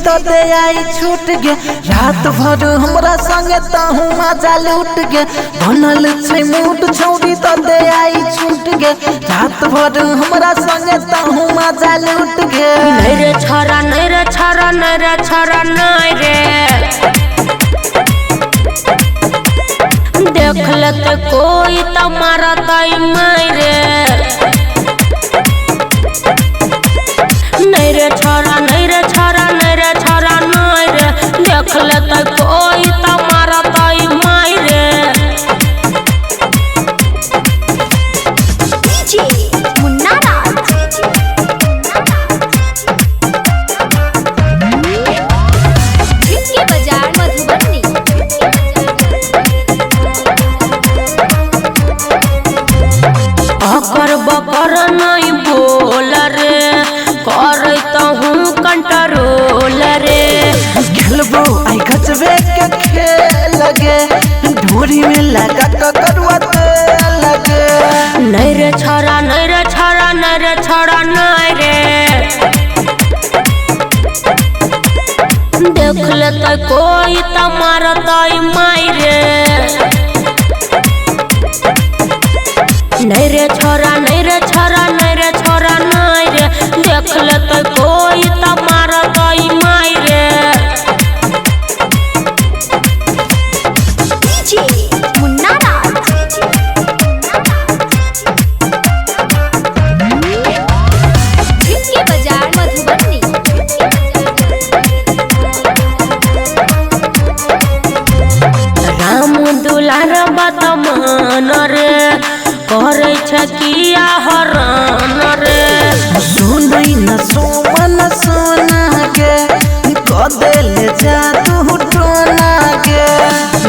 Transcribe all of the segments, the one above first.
तो दे आई छूट गे रात भर हमरा संगे तहु मजा लूट गे बनल छै मूड छौरी तो दे आई छूट गे रात भर हमरा संगे तहु मजा लूट गे नहीं रे छोरा नहीं रे छोरा नहीं रे छोरा नहीं रे देख लेते कोई तो मारता मारे नहीं रे छोरा नहीं रे छोरा नहीं रे छोरा नहीं रे देख लेते कोई तो मारता मारे अकर बकर नहीं बोल रे कर हूँ कंट्रोल रे खेलबो आई गजबे के खेल गे ढोरी में लगा तो करवा लगे नहीं रे छोरा नहीं रे छोरा नहीं रे छोरा नहीं रे देख लेते कोई तो मारता मारे नहीं रे छोरा नहीं रे छोरा नहीं रे छोरा नहीं रे देख लेते कोई तो मारता मारे राम दुलार बात मान रे करे किया हरान रे सुनई न सोमन सोना के कदेल जा तू टोना के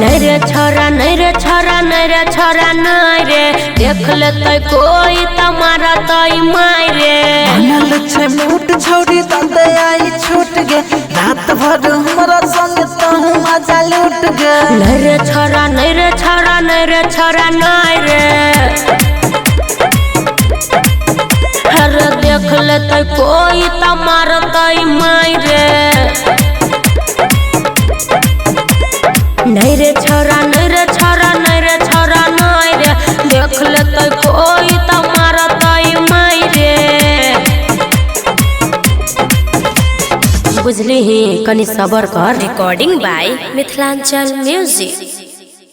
नहीं रे छोरा नहीं रे छोरा नहीं रे छोरा नहीं रे देख लेते कोई तुम्हारा तई मारे बनल छै मूड छौरी तो दे आई छूट गे रात भर हमरा संग तहु मजा लूट गे नहीं रे छोरा नहीं रे छोरा नहीं रे छोरा नहीं रे हर देख लेते कोई तुम्हारा तई मारे नहीं रे छोरा नहीं रे छोरा नहीं रे छोरा नहीं रे देख लेते कोई तुम्हारा तई मारे बुझली ही कनी सबर कर। Recording by Mithilanchal music.